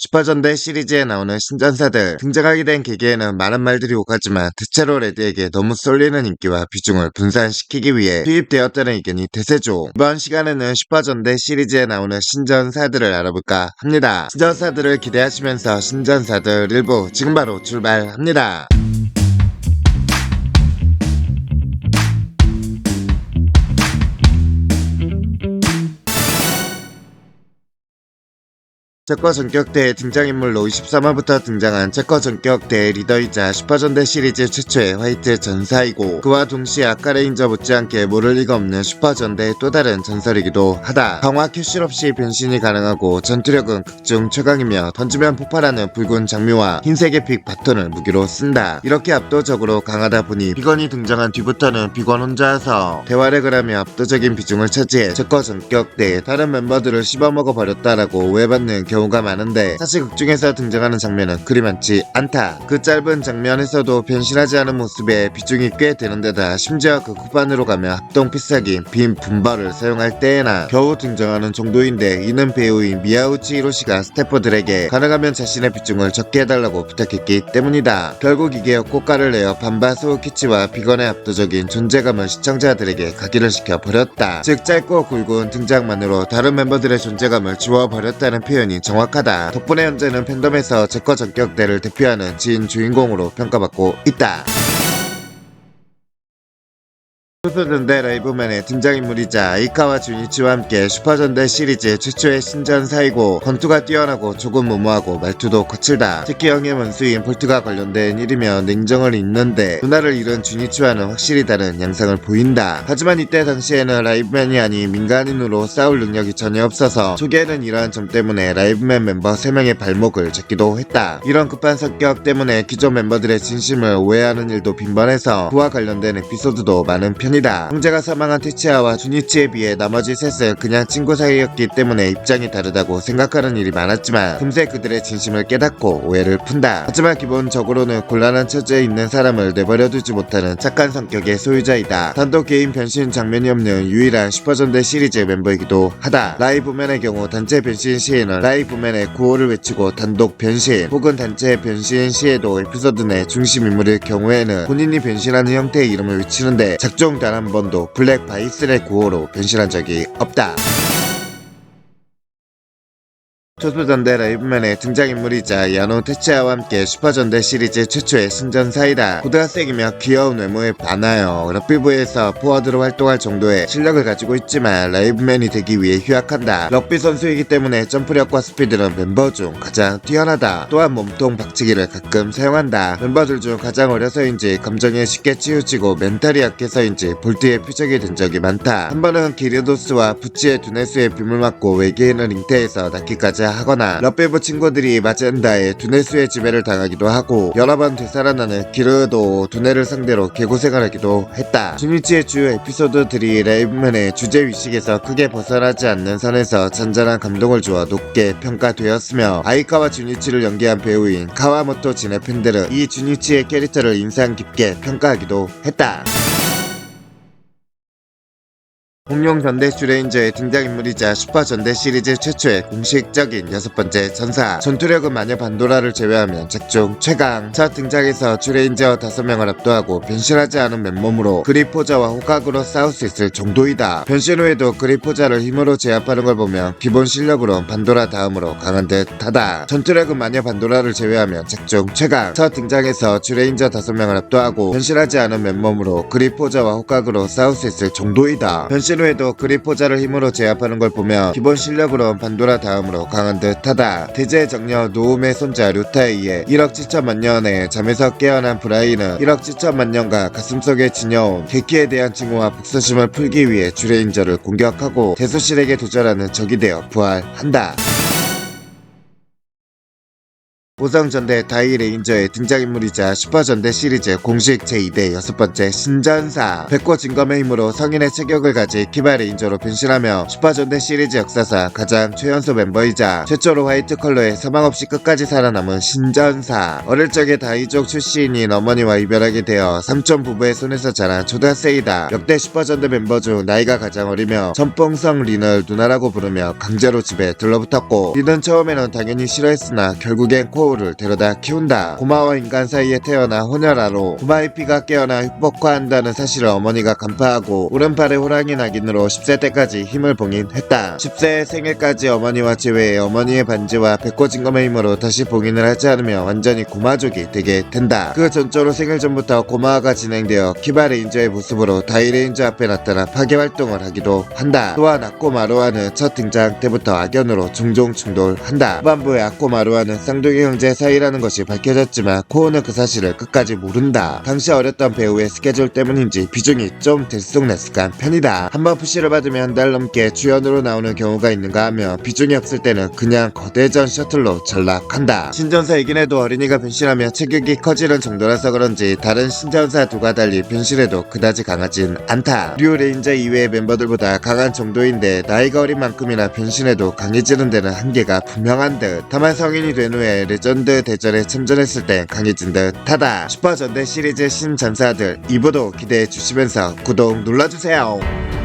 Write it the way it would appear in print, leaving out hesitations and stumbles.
슈퍼전대 시리즈에 나오는 신전사들 등장하게 된 계기에는 많은 말들이 오가지만 대체로 레드에게 너무 쏠리는 인기와 비중을 분산시키기 위해 투입되었다는 의견이 대세죠. 이번 시간에는 슈퍼전대 시리즈에 나오는 신전사들을 알아볼까 합니다. 신전사들을 기대하시면서 신전사들 일부 지금 바로 출발합니다. 체커 전격대의 등장인물로 23화부터 등장한 체커 전격대의 리더이자 슈퍼전대 시리즈 최초의 화이트 전사이고, 그와 동시에 아카레인저 못지않게 모를 리가 없는 슈퍼전대의 또 다른 전설이기도 하다. 강화 큐실 없이 변신이 가능하고 전투력은 극중 최강이며 던지면 폭발하는 붉은 장미와 흰색의 픽 바톤을 무기로 쓴다. 이렇게 압도적으로 강하다 보니 비건이 등장한 뒤부터는 비건 혼자서 대활약을 하며 압도적인 비중을 차지해 체커 전격대의 다른 멤버들을 씹어먹어 버렸다라고 오해받는 경우가 많은데, 사실 극중에서 등장하는 장면은 그리 많지 않다. 그 짧은 장면에서도 변신하지 않은 모습에 비중이 꽤 되는데다 심지어 그 후반으로 가며 합동 필살기 빔 분발을 사용할 때에나 겨우 등장하는 정도인데, 이는 배우인 미야우치 히로시가 스태프들에게 가능하면 자신의 비중을 적게 해달라고 부탁했기 때문이다. 결국 이게 효과를 내어 반바스 키치와 비건의 압도적인 존재감을 시청자들에게 각인을 시켜버렸다. 즉 짧고 굵은 등장만으로 다른 멤버들의 존재감을 지워버렸다는 표현이 정확하다. 덕분에 현재는 팬덤에서 체커 전격대를 대표하는 진 주인공으로 평가받고 있다. 슈퍼전대 라이브맨의 등장인물이자 아이카와 주니치와 함께 슈퍼전대 시리즈 최초의 신전사이고, 권투가 뛰어나고 조금 무모하고 말투도 거칠다. 특히 형의 원수인 볼트가 관련된 일이며 냉정을 잇는데 누나를 잃은 주니치와는 확실히 다른 양상을 보인다. 하지만 이때 당시에는 라이브맨이 아닌 민간인으로 싸울 능력이 전혀 없어서 초기에는 이러한 점 때문에 라이브맨 멤버 3명의 발목을 잡기도 했다. 이런 급한 성격 때문에 기존 멤버들의 진심을 오해하는 일도 빈번해서 그와 관련된 에피소드도 많은 편이다. 형제가 사망한 테치아와 주니치에 비해 나머지 셋은 그냥 친구 사이였기 때문에 입장이 다르다고 생각하는 일이 많았지만, 금세 그들의 진심을 깨닫고 오해를 푼다. 하지만 기본적으로는 곤란한 처지에 있는 사람을 내버려두지 못하는 착한 성격의 소유자이다. 단독 개인 변신 장면이 없는 유일한 슈퍼전대 시리즈 멤버이기도 하다. 라이브맨의 경우 단체 변신 시에는 라이브맨의 구호를 외치고 단독 변신, 혹은 단체 변신 시에도 에피소드 내 중심 인물일 경우에는 본인이 변신하는 형태의 이름을 외치는데 작중 단 한 번도 블랙 바이슨의 구호로 변신한 적이 없다. 슈퍼전대 라이브맨의 등장인물이자 야노 테치아와 함께 슈퍼전대 시리즈 최초의 신전사이다. 코드가 세기며 귀여운 외모에 반하여 럭비부에서 포워드로 활동할 정도의 실력을 가지고 있지만 라이브맨이 되기 위해 휴학한다. 럭비 선수이기 때문에 점프력과 스피드는 멤버 중 가장 뛰어나다. 또한 몸통 박치기를 가끔 사용한다. 멤버들 중 가장 어려서인지 감정에 쉽게 치우치고 멘탈이 약해서인지 볼트의 표적이 된 적이 많다. 한 번은 기르도스와 부치의 두네스의 빔을 맞고 외계인을 잉태해서 낳기까지 하거나, 럭비부 친구들이 마젠다의 두네스의 지배를 당하기도 하고, 여러 번 되살아나는 기르도 두네를 상대로 개고생을 하기도 했다. 주니치의 주요 에피소드들이 라이브맨의 주제 위식에서 크게 벗어나지 않는 선에서 잔잔한 감동을 주어 높게 평가되었으며, 아이카와 주니치를 연기한 배우인 카와모토 진의 팬들은 이 주니치의 캐릭터를 인상 깊게 평가하기도 했다. 공룡 전대 슈레인저의 등장인물이자 슈퍼전대 시리즈 최초의 공식적인 6번째 전사, 전투력은 마녀 반도라를 제외하면 작중 최강. 첫 등장에서 슈레인저 5명을 압도하고 변신하지 않은 맨몸으로 그리포자와 호각으로 싸울 수 있을 정도이다. 변신 후에도 그리포자를 힘으로 제압하는 걸 보면 기본 실력으론 반도라 다음으로 강한 듯 하다. 전투력은 마녀 반도라를 제외하면 작중 최강. 첫 등장에서 슈레인저 5명을 압도하고 변신하지 않은 맨몸으로 그리포자와 호각으로 싸울 수 있을 정도이다. 변신 후에도 그리포자를 힘으로 제압하는 걸 보며 기본 실력으론 반도라 다음으로 강한 듯하다. 대제의 정녀 노움의 손자 루타에 의해 1억 7천만 년의 잠에서 깨어난 브라이는 1억 7천만 년가 가슴속에 지녀온 개키에 대한 증오와 복수심을 풀기 위해 슈레인저를 공격하고 대소실에게 도전하는 적이 되어 부활한다. 보성전대 다이레인저의 등장인물이자 슈퍼전대 시리즈 공식 제2대 6번째 신전사. 백호 진검의 힘으로 성인의 체격을 가진 키바레인저로 변신하며 슈퍼전대 시리즈 역사상 가장 최연소 멤버이자 최초로 화이트 컬러에 사망 없이 끝까지 살아남은 신전사. 어릴 적에 다이족 출신인 어머니와 이별하게 되어 삼촌 부부의 손에서 자란 초등학생이다. 역대 슈퍼전대 멤버 중 나이가 가장 어리며 전뽕성 린을 누나라고 부르며 강제로 집에 들러붙었고, 린은 처음에는 당연히 싫어했으나 결국엔 코우를 데려다 키운다. 고마와 인간 사이에 태어나 호녀라로 고마의 피가 깨어나 흑복화한다는 사실을 어머니가 간파하고 오른팔에 호랑이 낙인으로 10세 때까지 힘을 봉인했다. 10세의 생일까지 어머니와 제외해 어머니의 반지와 백호진검의 힘으로 다시 봉인을 하지 않으며 완전히 고마족이 되게 된다. 그 전조로 생일 전부터 고마화가 진행되어 키바레인저의 모습으로 다이레인저 앞에 나타나 파괴 활동을 하기도 한다. 또한 아꼬마루와는 첫 등장 때부터 악연으로 종종 충돌한다. 후반부에 아꼬마루와는 쌍둥이 형제 사이라는 것이 밝혀졌지만 코우는 그 사실을 끝까지 모른다. 당시 어렸던 배우의 스케줄 때문인지 비중이 좀 들쑥날쑥한 편이다. 한번 푸시를 받으면 한 달 넘게 주연으로 나오는 경우가 있는가 하며 비중이 없을 때는 그냥 거대전 셔틀로 전락한다. 신전사이긴 해도 어린이가 변신하며 체격이 커지는 정도라서 그런지 다른 신전사 두가 달리 변신해도 그다지 강하진 않다. 류 레인저 이외의 멤버들보다 강한 정도인데 나이가 어린 만큼이나 변신해도 강해지는 데는 한계가 분명한 듯. 다만 성인이 된 후에 레전드 대전에 참전했을 땐 강해진 듯 하다. 슈퍼전대 시리즈 신전사들 2부도 기대해 주시면서 구독 눌러주세요.